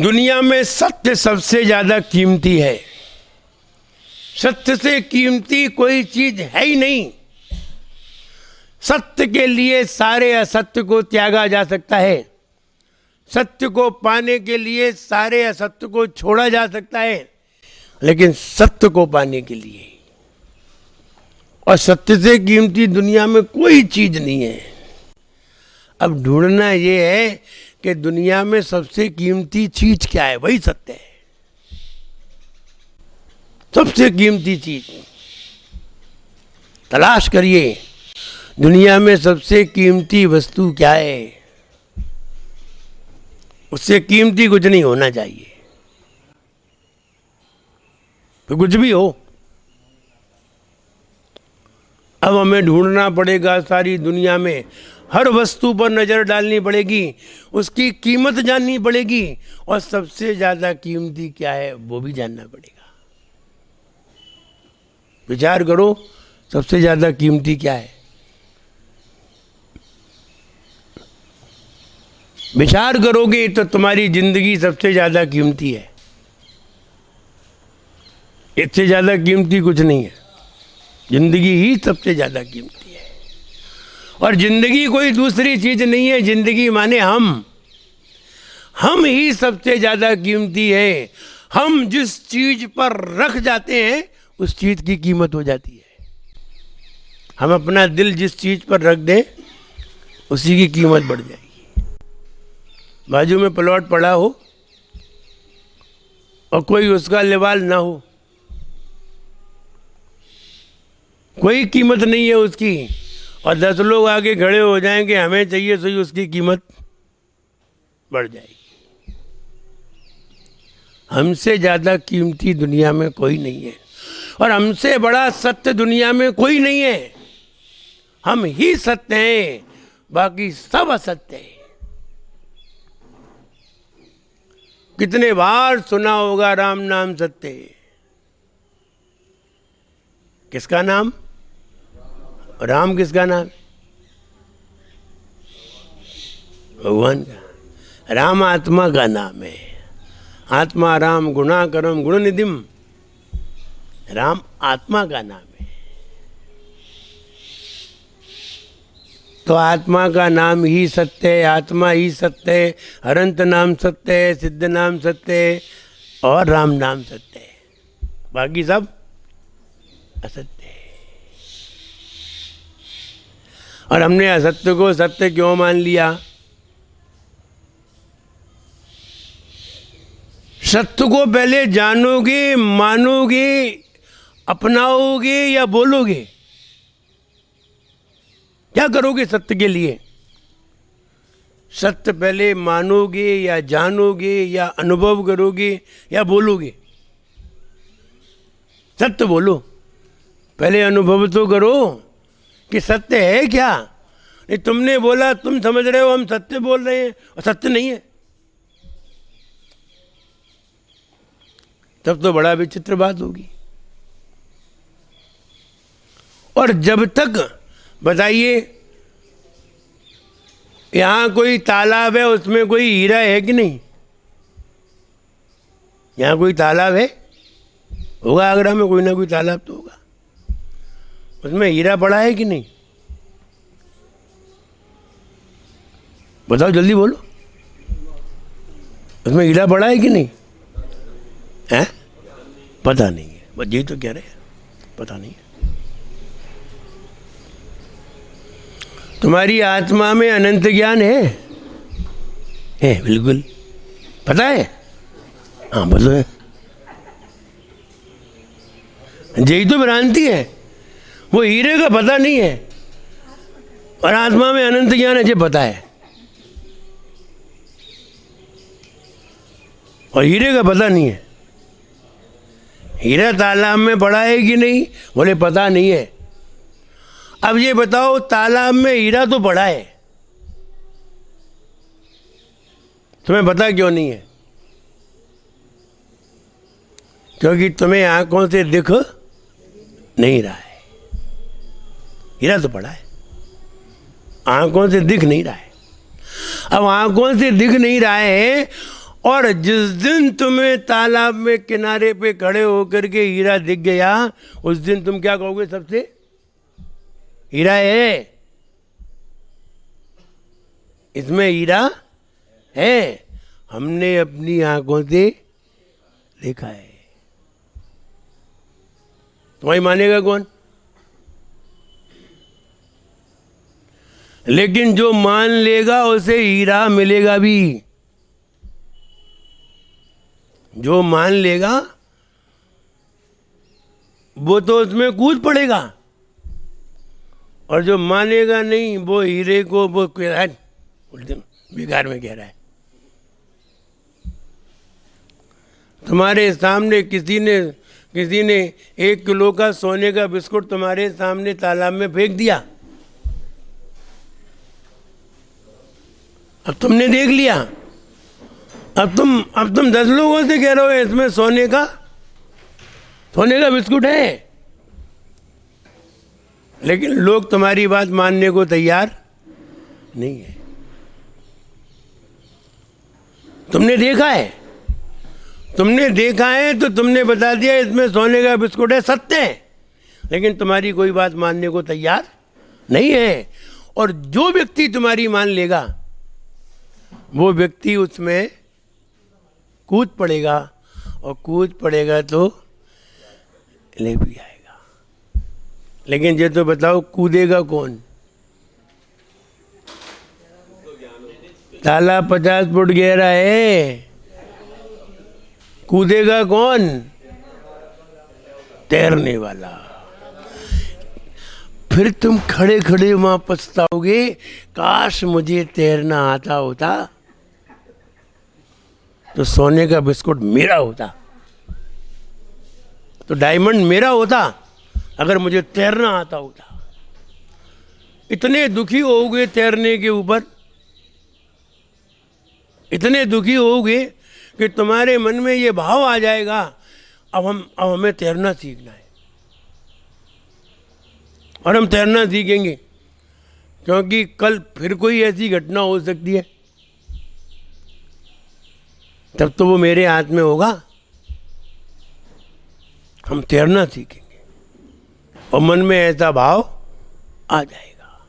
दुनिया में सत्य सबसे ज्यादा कीमती है। सत्य से कीमती कोई चीज है ही नहीं। सत्य के लिए सारे असत्य को त्यागा जा सकता है। सत्य को पाने के लिए सारे असत्य को छोड़ा जा सकता है, लेकिन सत्य को पाने के लिए और सत्य से कीमती दुनिया में कोई चीज नहीं है। अब ढूंढना यह है कि दुनिया में सबसे कीमती चीज क्या है, वही सत्य है। सबसे कीमती चीज तलाश करिए, दुनिया में सबसे कीमती वस्तु क्या है। उससे कीमती कुछ नहीं होना चाहिए, तो कुछ भी हो। अब हमें ढूंढना पड़ेगा सारी दुनिया में, हर वस्तु पर नजर डालनी पड़ेगी, उसकी कीमत जाननी पड़ेगी और सबसे ज्यादा कीमती क्या है वो भी जानना पड़ेगा। विचार करो, सबसे ज्यादा कीमती क्या है। विचार करोगे तो तुम्हारी जिंदगी सबसे ज्यादा कीमती है। इससे ज्यादा कीमती कुछ नहीं है, जिंदगी ही सबसे ज्यादा कीमती है। और जिंदगी कोई दूसरी चीज नहीं है, जिंदगी माने हम ही सबसे ज्यादा कीमती है। हम जिस चीज पर रख जाते हैं उस चीज की कीमत हो जाती है। हम अपना दिल जिस चीज पर रख दें उसी की कीमत बढ़ जाएगी। बाजू में प्लॉट पड़ा हो और कोई उसका लेवाल ना हो, कोई कीमत नहीं है उसकी, और 10 लोग आगे खड़े हो जाएंगे हमें चाहिए, तो उसकी कीमत बढ़ जाएगी। हमसे ज्यादा कीमती दुनिया में कोई नहीं है और हमसे बड़ा सत्य दुनिया में कोई नहीं है। हम ही सत्य हैं, बाकी सब असत्य है। कितने बार सुना होगा राम नाम सत्य है। किसका नाम? राम किसका नाम? भगवान का। राम आत्मा का नाम है। आत्मा राम गुणा करम गुण निधिम, राम आत्मा का नाम है। तो आत्मा का नाम ही सत्य है, आत्मा ही सत्य है। अनंत नाम सत्य है, सिद्ध नाम सत्य है और राम नाम सत्य है, बाकी सब असत्य है। और हमने असत्य को सत्य क्यों मान लिया? सत्य को पहले जानोगे, मानोगे, अपनाओगे या बोलोगे? क्या करोगे सत्य के लिए? सत्य पहले मानोगे या जानोगे या अनुभव करोगे या बोलोगे? सत्य बोलो, पहले अनुभव तो करो कि सत्य है क्या। नहीं, तुमने बोला, तुम समझ रहे हो हम सत्य बोल रहे हैं और सत्य नहीं है, तब तो बड़ा विचित्र बात होगी। और जब तक, बताइए, यहां कोई तालाब है, उसमें कोई हीरा है कि नहीं? यहां कोई तालाब है? होगा, आगरा में कोई ना कोई तालाब तो होगा। उसमें हीरा पड़ा है कि नहीं? बताओ, जल्दी बोलो। उसमें हीरा पड़ा है कि नहीं है? पता नहीं है, बस यही तो कह रहे हैं, पता नहीं है। तुम्हारी आत्मा में अनंत ज्ञान है बिल्कुल, पता है? हाँ बोलो। यही तो भ्रांति है, वो हीरे का पता नहीं है और आत्मा में अनंत ज्ञान है, ये पता है। और हीरे का पता नहीं है। हीरा तालाब में पड़ा है कि नहीं? बोले पता नहीं है। अब ये बताओ, तालाब में हीरा तो पड़ा है, तुम्हें पता क्यों नहीं है? क्योंकि तुम्हें आंखों से दिख नहीं रहा है। हीरा तो पड़ा है, आंखों से दिख नहीं रहा है। अब आंखों से दिख नहीं रहा है और जिस दिन तुम्हें तालाब में किनारे पे खड़े होकर के हीरा दिख गया, उस दिन तुम क्या कहोगे? सबसे हीरा है, इसमें हीरा है, हमने अपनी आंखों से देखा है। तुम्हारी मानेगा कौन? लेकिन जो मान लेगा उसे हीरा मिलेगा भी। जो मान लेगा वो तो उसमें कूद पड़ेगा, और जो मानेगा नहीं वो हीरे को वो बेकार में कह रहा है। तुम्हारे सामने किसी ने 1 किलो का सोने का बिस्कुट तुम्हारे सामने तालाब में फेंक दिया, अब तुमने देख लिया, अब तुम 10 लोगों से कह रहे हो इसमें सोने का बिस्कुट है, लेकिन लोग तुम्हारी बात मानने को तैयार नहीं है। तुमने देखा है तो तुमने बता दिया इसमें सोने का बिस्कुट है, सत्य है, लेकिन तुम्हारी कोई बात मानने को तैयार नहीं है। और जो व्यक्ति तुम्हारी मान लेगा वो व्यक्ति उसमें कूद पड़ेगा, और कूद पड़ेगा तो ले भी आएगा। लेकिन ये तो बताओ कूदेगा कौन? तालाब 50 फुट गहरा है, कूदेगा कौन? तैरने वाला। फिर तुम खड़े खड़े वहां पछताओगे, काश मुझे तैरना आता होता तो सोने का बिस्कुट मेरा होता, तो डायमंड मेरा होता, अगर मुझे तैरना आता होता। इतने दुखी होगे तैरने के ऊपर, इतने दुखी होगे कि तुम्हारे मन में ये भाव आ जाएगा, अब हमें तैरना सीखना है, और हम तैरना सीखेंगे, क्योंकि कल फिर कोई ऐसी घटना हो सकती है, तब तो वो मेरे हाथ में होगा। हम तैरना सीखेंगे और मन में ऐसा भाव आ जाएगा।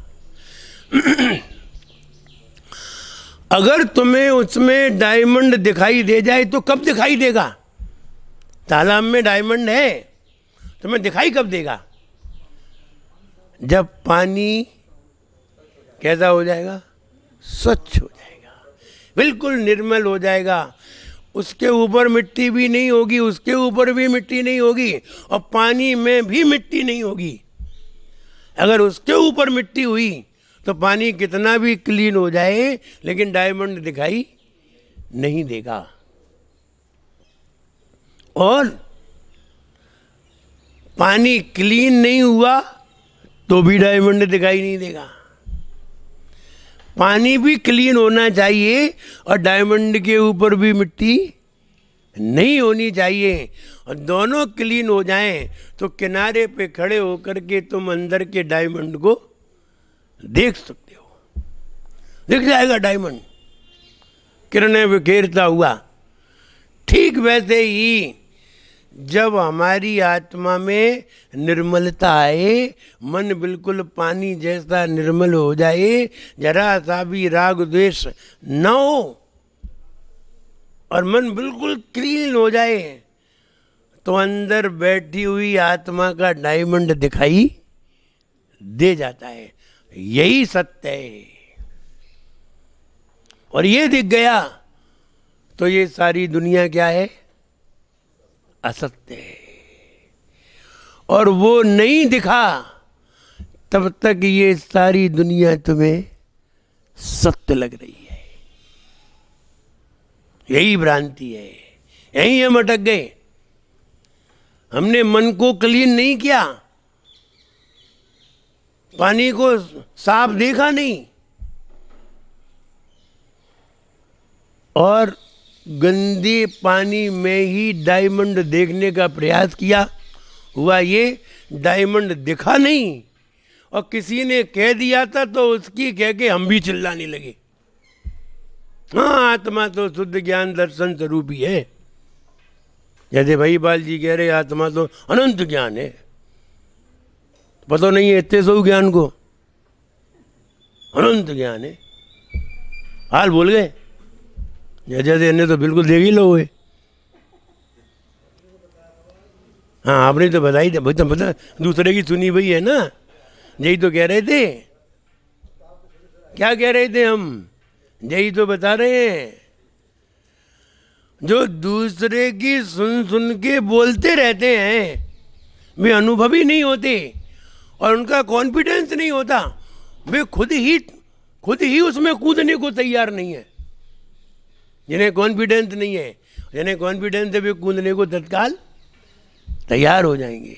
अगर तुम्हें उसमें डायमंड दिखाई दे जाए तो कब दिखाई देगा? तालाब में डायमंड है, तुम्हें दिखाई कब देगा? जब पानी कैसा हो जाएगा? स्वच्छ हो जाएगा, बिल्कुल निर्मल हो जाएगा, उसके ऊपर मिट्टी भी नहीं होगी, उसके ऊपर भी मिट्टी नहीं होगी, और पानी में भी मिट्टी नहीं होगी। अगर उसके ऊपर मिट्टी हुई तो पानी कितना भी क्लीन हो जाए, लेकिन डायमंड दिखाई नहीं देगा। और पानी क्लीन नहीं हुआ तो भी डायमंड दिखाई नहीं देगा। पानी भी क्लीन होना चाहिए और डायमंड के ऊपर भी मिट्टी नहीं होनी चाहिए, और दोनों क्लीन हो जाएं तो किनारे पे खड़े होकर के तुम अंदर के डायमंड को देख सकते हो। दिख जाएगा डायमंड किरणें बिखेरता हुआ। ठीक वैसे ही जब हमारी आत्मा में निर्मलता आए, मन बिल्कुल पानी जैसा निर्मल हो जाए, जरा सा भी राग द्वेष न हो, और मन बिल्कुल क्लीन हो जाए, तो अंदर बैठी हुई आत्मा का डायमंड दिखाई दे जाता है। यही सत्य है। और ये दिख गया तो ये सारी दुनिया क्या है? असत्य है। और वो नहीं दिखा तब तक ये सारी दुनिया तुम्हें सत्य लग रही है। यही भ्रांति है, यही हम अटक गए। हमने मन को क्लीन नहीं किया, पानी को साफ देखा नहीं, और गंदे पानी में ही डायमंड देखने का प्रयास किया। हुआ ये, डायमंड दिखा नहीं, और किसी ने कह दिया था तो उसकी कह के हम भी चिल्लाने लगे। हाँ, आत्मा तो शुद्ध ज्ञान दर्शन स्वरूप ही है। जैसे भाई बाल जी कह रहे आत्मा तो अनंत ज्ञान है, पता नहीं है इतने सौ ज्ञान को, अनंत ज्ञान है। हाल बोल गए, जैसे अन्य तो बिल्कुल देख ही लो हुए। हाँ, आपने तो बताई थी, तो पता दूसरे की सुनी हुई है ना, यही तो कह रहे थे। क्या कह रहे थे हम, यही तो बता रहे हैं। जो दूसरे की सुन सुन के बोलते रहते हैं, वे अनुभवी नहीं होते और उनका कॉन्फिडेंस नहीं होता, वे खुद ही उसमें कूदने को तैयार नहीं है। जिन्हें कॉन्फिडेंस नहीं है, जिन्हें कॉन्फिडेंस है, वे कूदने को तत्काल तैयार हो जाएंगे।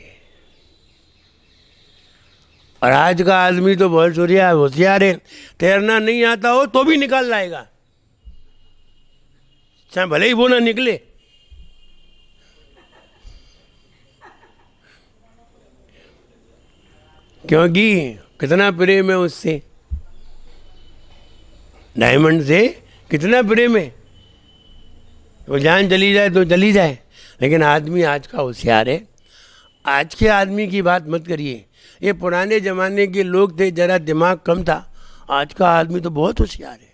और आज का आदमी तो बहुत होशियार है, तैरना नहीं आता हो तो भी निकाल लाएगा, चाहे भले ही वो ना निकले। क्योंकि कितना प्रेम है उससे, डायमंड से कितना प्रेम है। वो जान चली जाए तो चली जाए, लेकिन आदमी आज का होशियार है। आज के आदमी की बात मत करिए, ये पुराने जमाने के लोग थे, जरा दिमाग कम था। आज का आदमी तो बहुत होशियार है।